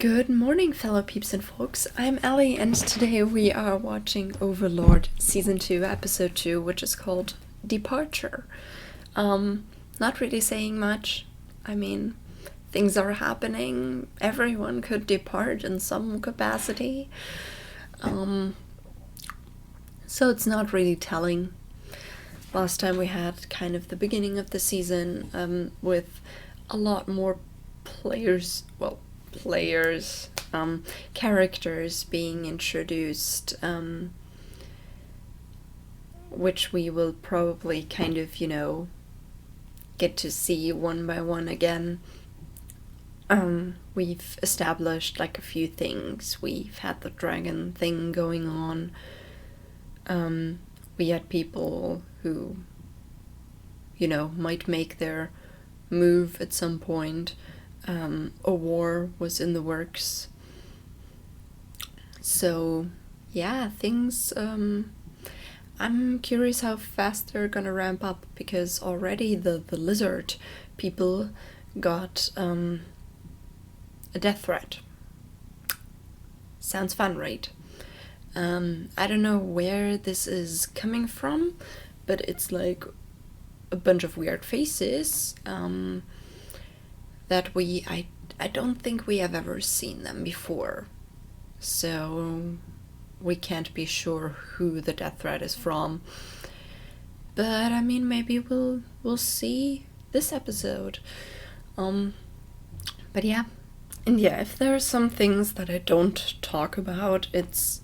Good morning, fellow peeps and folks. I'm Allie, and today we are watching Overlord Season 2, Episode 2, which is called Departure. Not really saying much. I mean, things are happening. Everyone could depart in some capacity. So it's not really telling. Last time we had kind of the beginning of the season with a lot more characters being introduced, which we will probably kind of, get to see one by one again. We've established like a few things. We've had the dragon thing going on. We had people who, might make their move at some point. A war was in the works. So, yeah, things, I'm curious how fast they're gonna ramp up, because already the lizard people got, a death threat. Sounds fun, right? I don't know where this is coming from, but it's like a bunch of weird faces, that I don't think we have ever seen them before. So we can't be sure who the death threat is from. But I mean, maybe we'll see this episode. But yeah. And yeah, if there are some things that I don't talk about, it's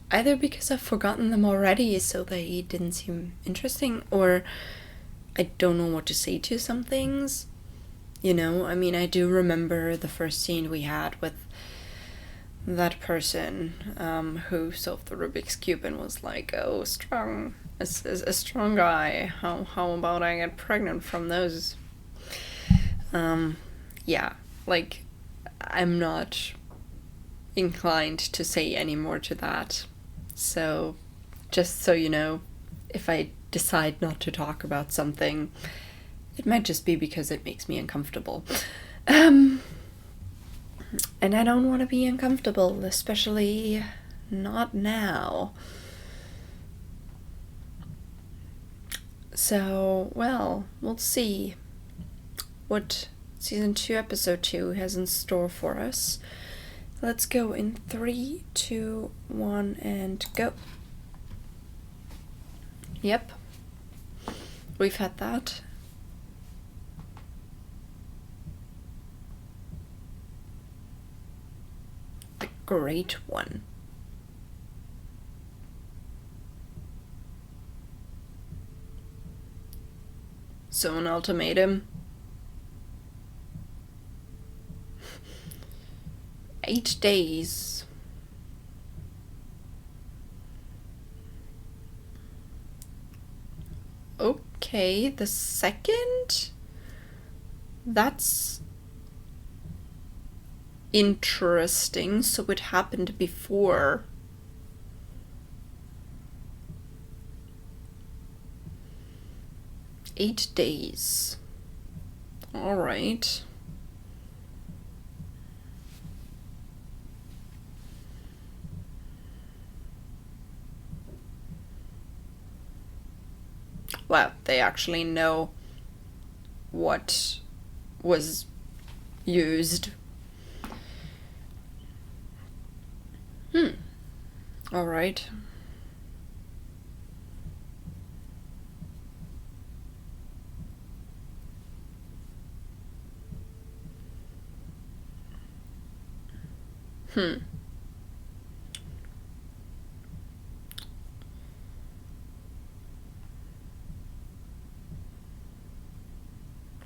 either because I've forgotten them already, so they didn't seem interesting, or I don't know what to say to some things. I do remember the first scene we had with that person who solved the Rubik's Cube and was like, oh, a strong guy. How about I get pregnant from those? Yeah, like, I'm not inclined to say any more to that. So, just so you know, if I decide not to talk about something, it might just be because it makes me uncomfortable. And I don't want to be uncomfortable, especially not now. So, well, we'll see what Season 2, Episode 2 has in store for us. Let's go in 3, 2, 1, and go. Yep. We've had that. The Great One. So an ultimatum. 8 days. Okay, the second? That's interesting. So it happened before. Eight days. All right. Wow, they actually know what was used. All right.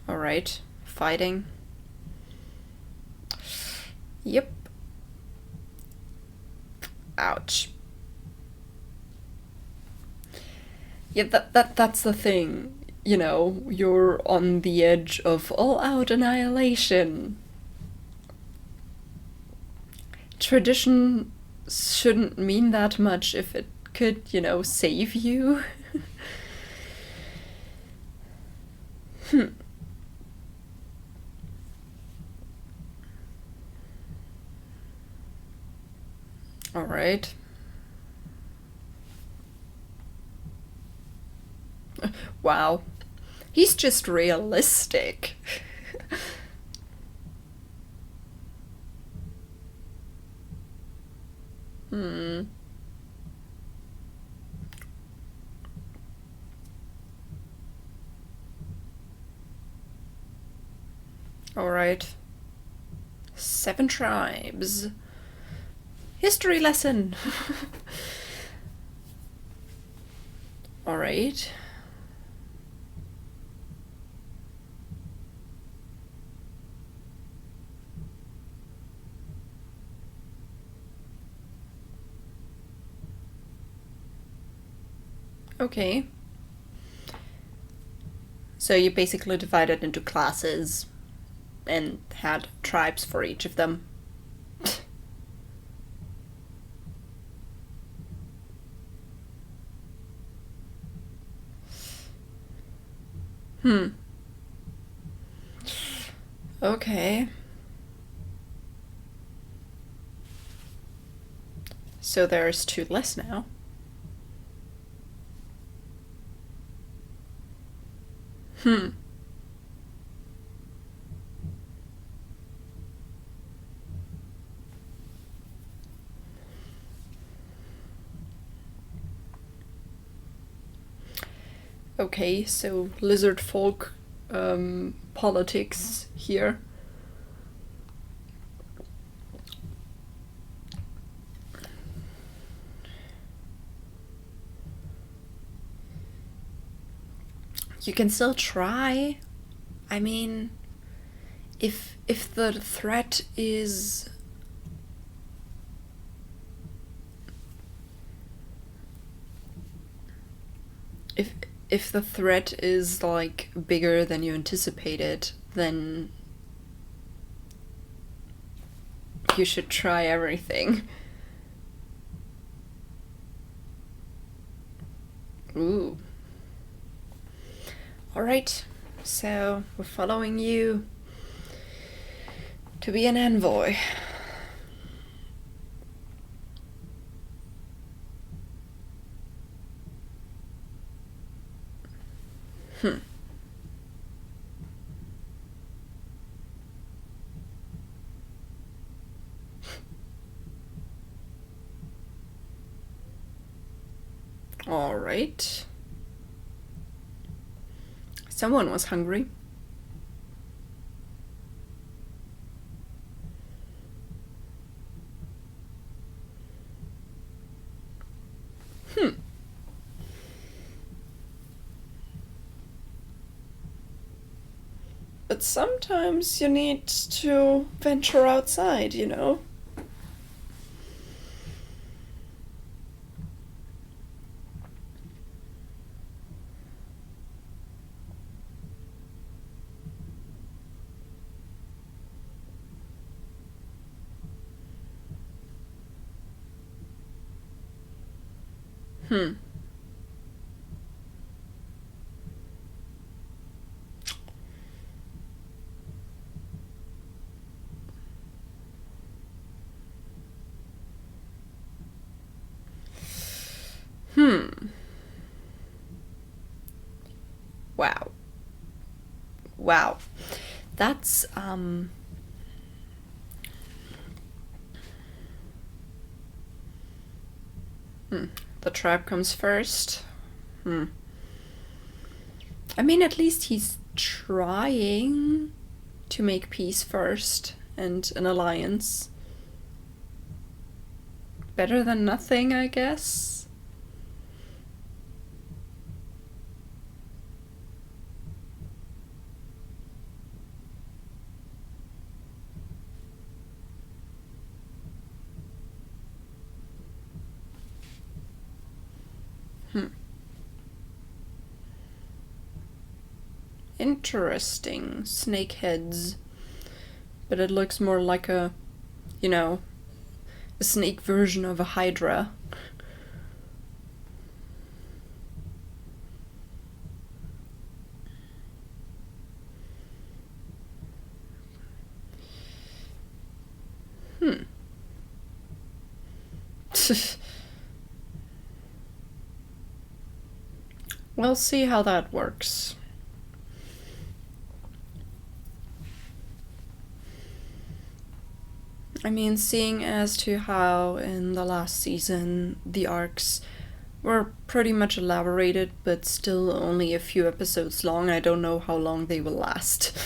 All right, fighting. Yep. Ouch. Yeah, that's the thing. You're on the edge of all-out annihilation. Tradition shouldn't mean that much if it could, save you. Alright. Wow. He's just realistic. Hmm. Alright. 7 tribes. History lesson! Alright. Okay. So you basically divided into classes and had tribes for each of them. Okay. So there's 2 less now. Okay, so lizard folk politics here. You can still try. I mean, if the threat is if the threat is like bigger than you anticipated, then you should try everything. Ooh. Alright, so we're following you to be an envoy. Alright. Someone was hungry. But sometimes you need to venture outside, you know? Wow. Wow. That's, The trap comes first. I mean, at least he's trying to make peace first and an alliance. Better than nothing, I guess. Interesting. Snakeheads. But it looks more like a, you know, a snake version of a hydra. We'll see how that works. I mean, seeing as to how in the last season the arcs were pretty much elaborated, but still only a few episodes long, I don't know how long they will last.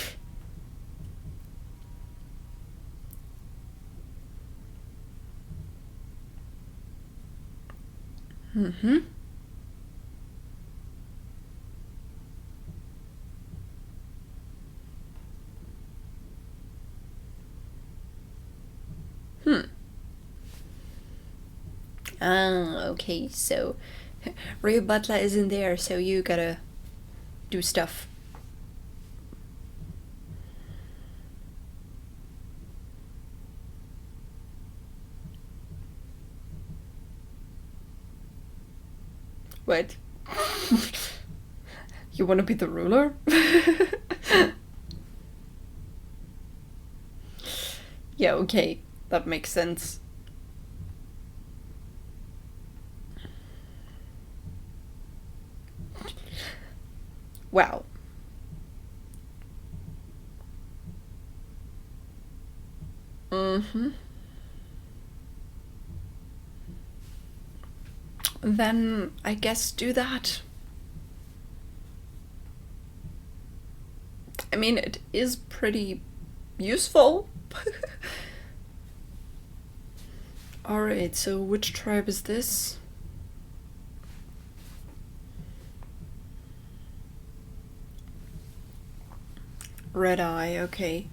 Mm-hmm. Okay, so Ray Butler isn't there, so you gotta do stuff. What? You wanna be the ruler? Yeah, okay, that makes sense. Wow. Mm-hmm. Then I guess do that. I mean, it is pretty useful. Alright, so which tribe is this? Red Eye, okay.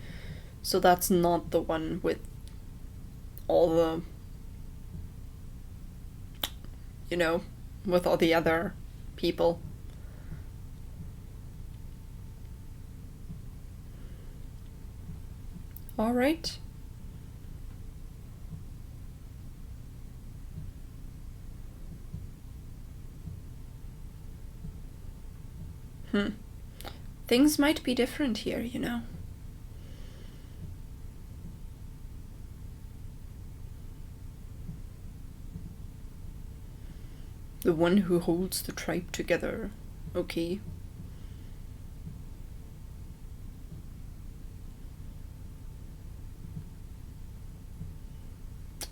So that's not the one with all the, you know, with all the other people. Alright. Things might be different here, you know. The one who holds the tribe together. Okay.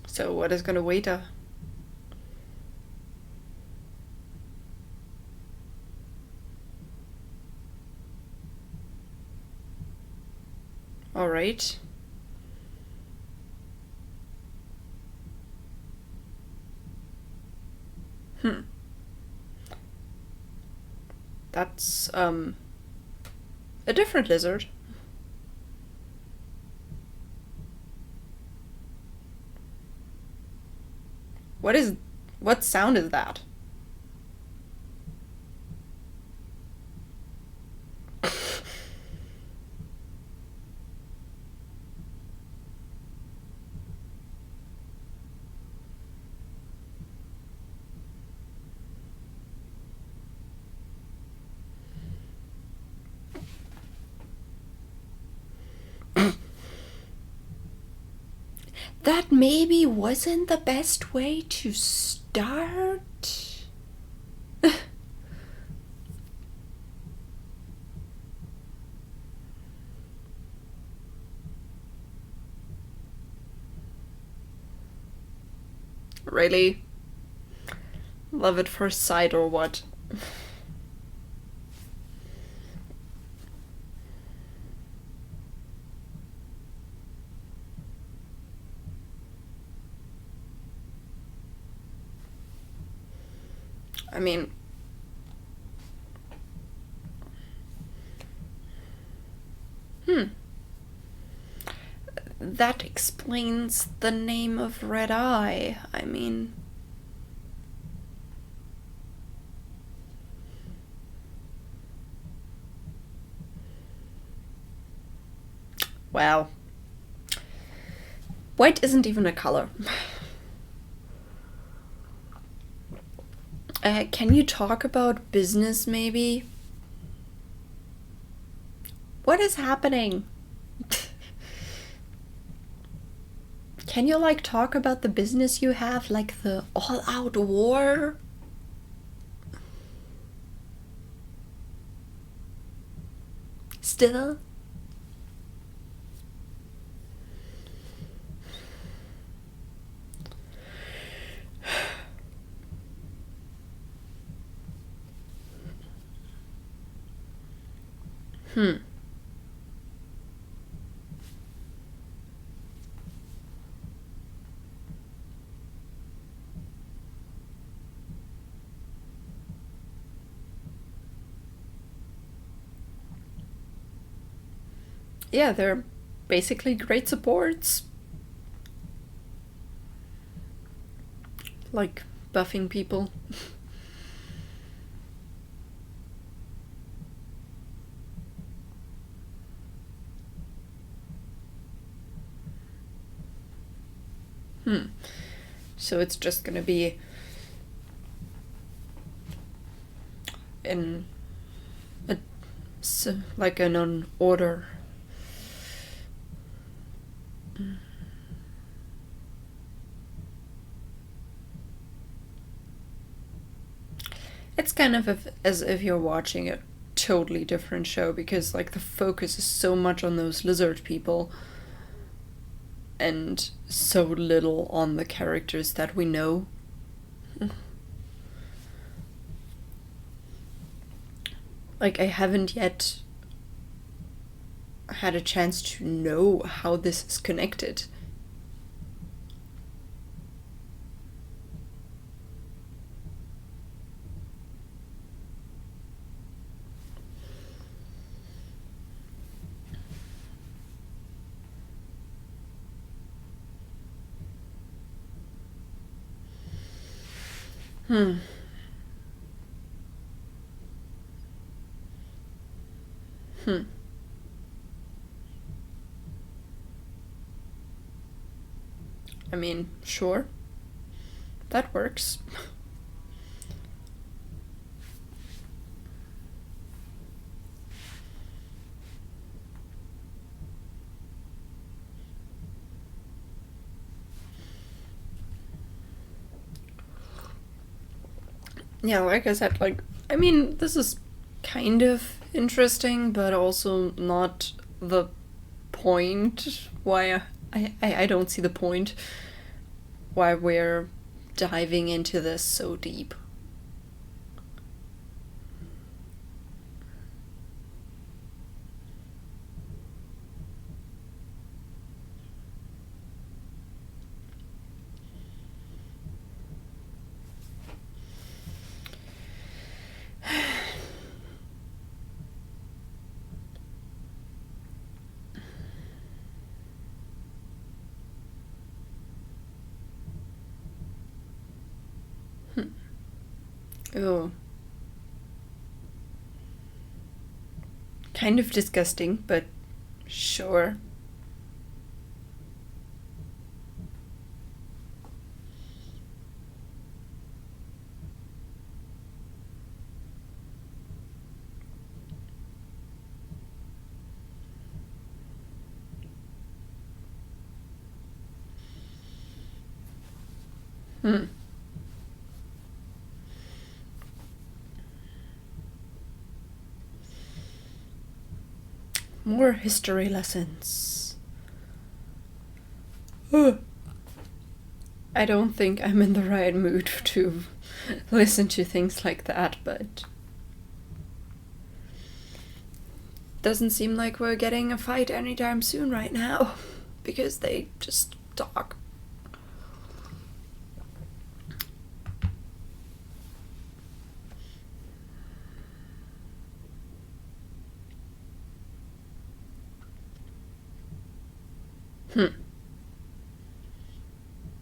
So what is gonna wait her? Alright. That's, a different lizard. What sound is that? That maybe wasn't the best way to start. Really? Love at first sight or what? I mean, that explains the name of Red Eye. I mean, wow. White isn't even a color. Can you talk about business, maybe? What is happening? Can you, like, talk about the business you have, like the all-out war? Still? Yeah, they're basically great supports. Like, buffing people. So it's just gonna be in a, like an order. It's kind of as if you're watching a totally different show, because like the focus is so much on those lizard people and so little on the characters that we know. Like, I haven't yet had a chance to know how this is connected. I mean, sure. That works. Yeah, like I said, like, I mean, this is kind of interesting, but also not the point why I don't see the point why we're diving into this so deep. Oh. Kind of disgusting, but sure. More history lessons. I don't think I'm in the right mood to listen to things like that, but doesn't seem like we're getting a fight anytime soon right now, because they just talk.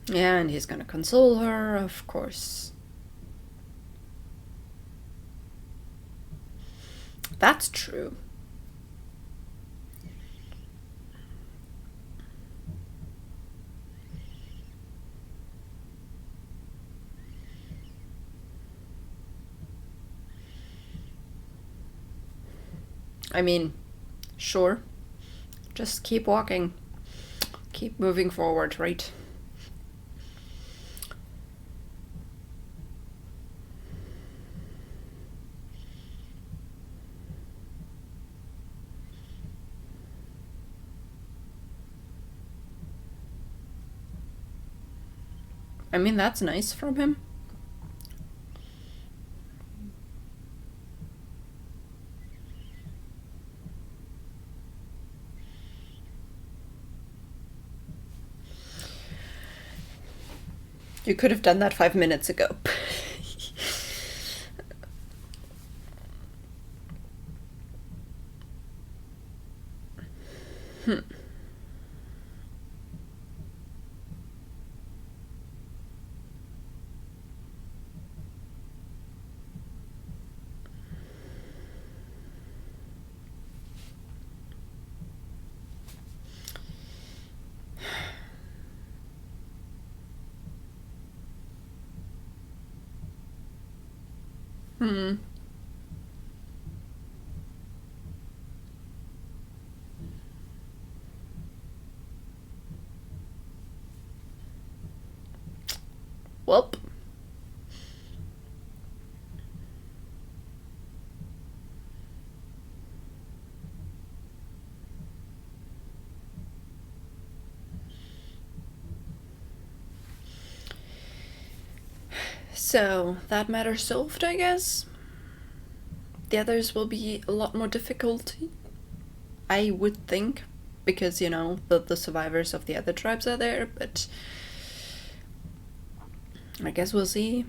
Yeah, and he's gonna console her, of course. That's true. I mean, sure. Just keep walking. Keep moving forward, right? I mean, that's nice from him. You could have done that 5 minutes ago. Hmm. Hmm. Welp. So, that matter solved, I guess? The others will be a lot more difficult, I would think, because, you know, the survivors of the other tribes are there, but I guess we'll see.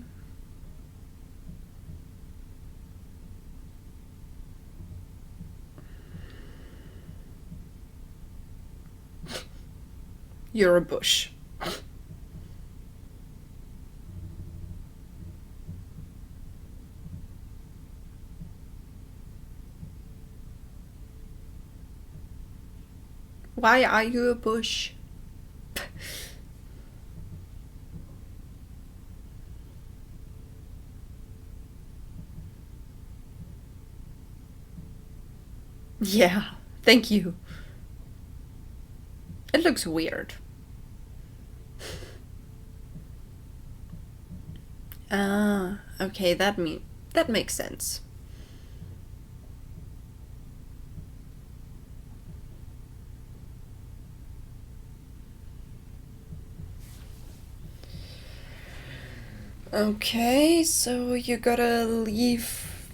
You're a bush. Why are you a bush? Yeah, thank you. It looks weird. Ah, okay, that makes sense. Okay, so you gotta leave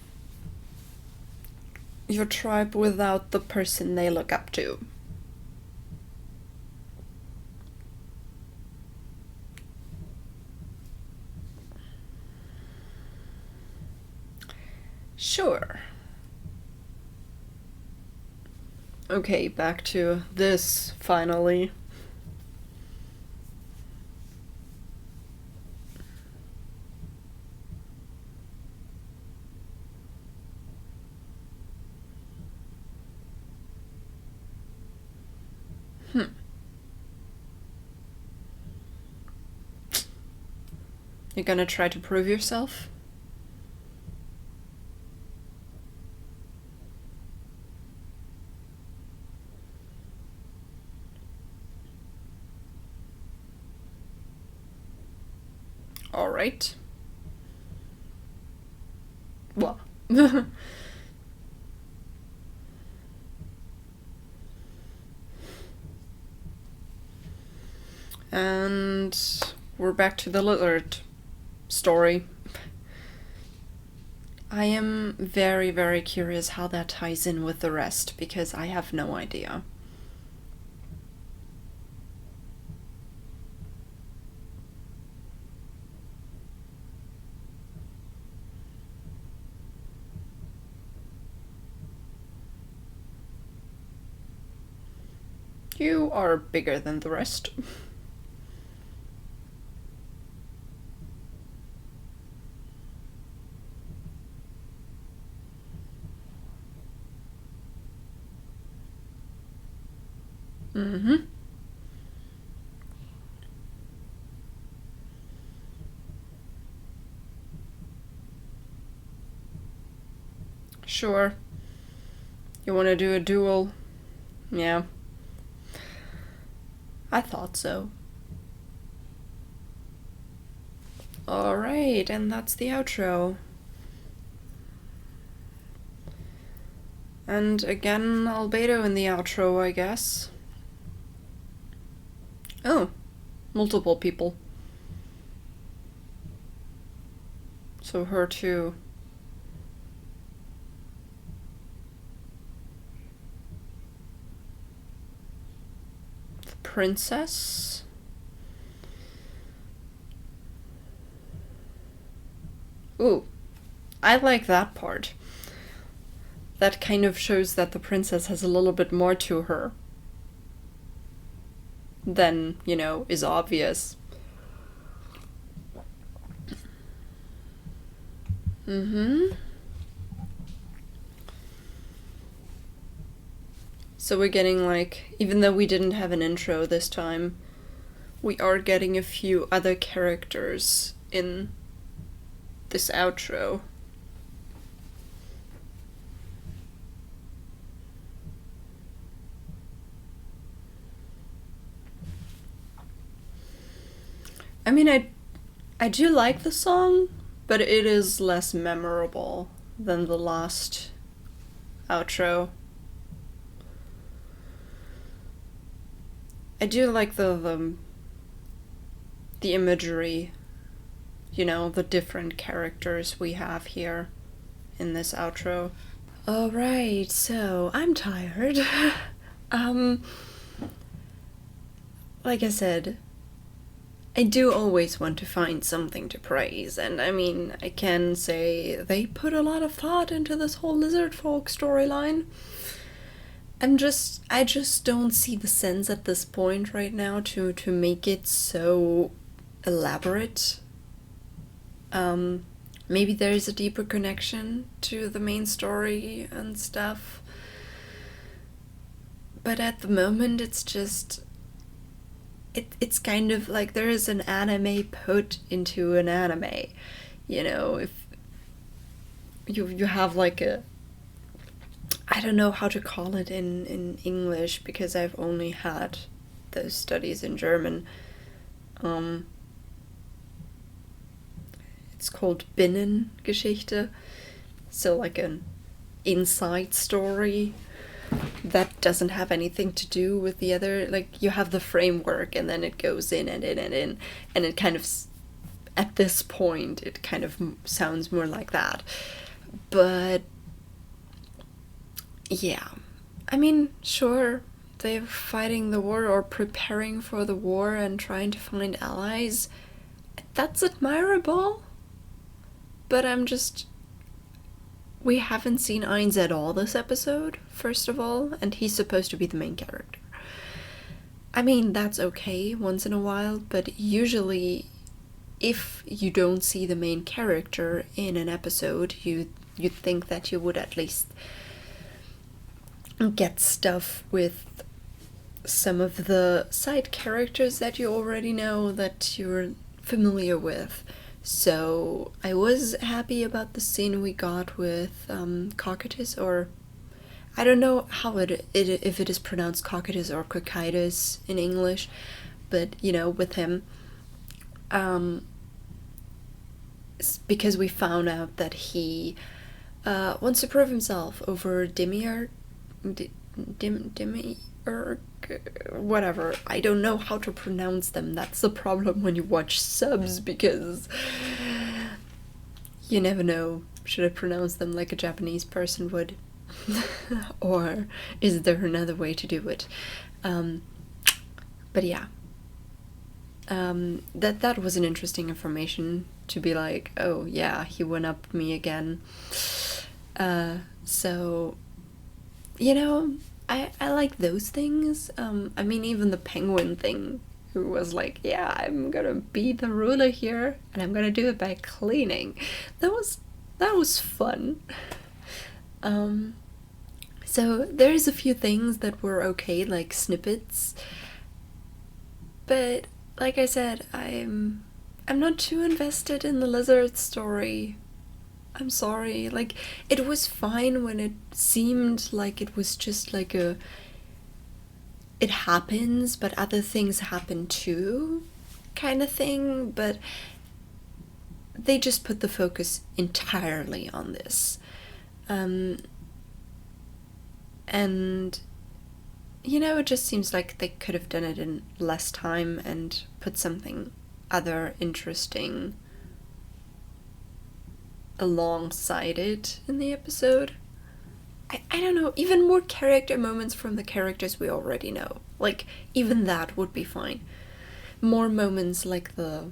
your tribe without the person they look up to. Sure. Okay, back to this, finally. You're gonna try to prove yourself? Alright. Well. And we're back to the lizard story. I am very, very curious how that ties in with the rest, because I have no idea. You are bigger than the rest. Mm-hmm. Sure. You want to do a duel? Yeah. I thought so. Alright, and that's the outro. And again, Albedo in the outro, I guess. Oh, multiple people. So her too. The princess. Ooh, I like that part. That kind of shows that the princess has a little bit more to her than, you know, is obvious. So we're getting, like, even though we didn't have an intro this time, we are getting a few other characters in this outro. I mean, I do like the song, but it is less memorable than the last outro. I do like the imagery, you know, the different characters we have here in this outro. Alright, so I'm tired. Like I said, I do always want to find something to praise, and I mean, I can say they put a lot of thought into this whole lizard folk storyline. I just don't see the sense at this point right now to make it so elaborate. Maybe there is a deeper connection to the main story and stuff. But at the moment, it's just... It's kind of like there is an anime put into an anime. You know, if you have like a... I don't know how to call it in English because I've only had those studies in German. It's called Binnengeschichte, so like an inside story that doesn't have anything to do with the other. Like, you have the framework and then it goes in and in and in, and it kind of, at this point, it kind of sounds more like that. But yeah, I mean, sure, they're fighting the war or preparing for the war and trying to find allies. That's admirable. But we haven't seen Ainz at all this episode, first of all, and he's supposed to be the main character. I mean, that's okay once in a while, but usually if you don't see the main character in an episode, you'd think that you would at least get stuff with some of the side characters that you already know, that you're familiar with. So I was happy about the scene we got with Cocytus, or I don't know how if it is pronounced Cocytus or Cocytus in English, but you know, with him, because we found out that he wants to prove himself over Demiurge, whatever. I don't know how to pronounce them. That's the problem when you watch subs, because you never know. Should I pronounce them like a Japanese person would? Or is there another way to do it? But yeah. That was an interesting information to be like, oh yeah, he went up me again. So, you know, I like those things. I mean, even the penguin thing, who was like, yeah, I'm gonna be the ruler here, and I'm gonna do it by cleaning. That was fun. So there's a few things that were okay, like snippets. But like I said, I'm not too invested in the lizard story. I'm sorry. Like, it was fine when it seemed like it was just like it happens, but other things happen too, kind of thing. But they just put the focus entirely on this. And, you know, it just seems like they could have done it in less time and put something other interesting alongside it in the episode. I don't know, even more character moments from the characters we already know. Like, even that would be fine. More moments like the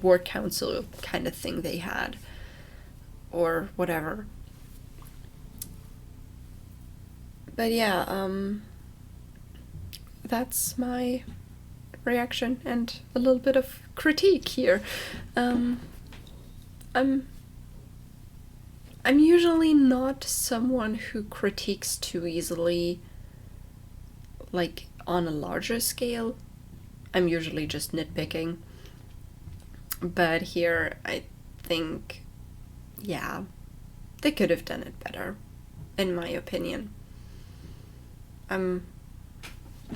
war council kind of thing they had. Or whatever. But yeah, that's my reaction and a little bit of critique here. I'm usually not someone who critiques too easily, like, on a larger scale. I'm usually just nitpicking. But here, I think, yeah, they could have done it better, in my opinion.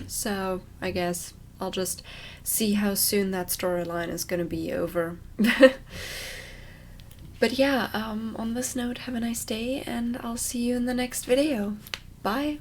So, I guess I'll just see how soon that storyline is gonna be over. But yeah, on this note, have a nice day, and I'll see you in the next video. Bye!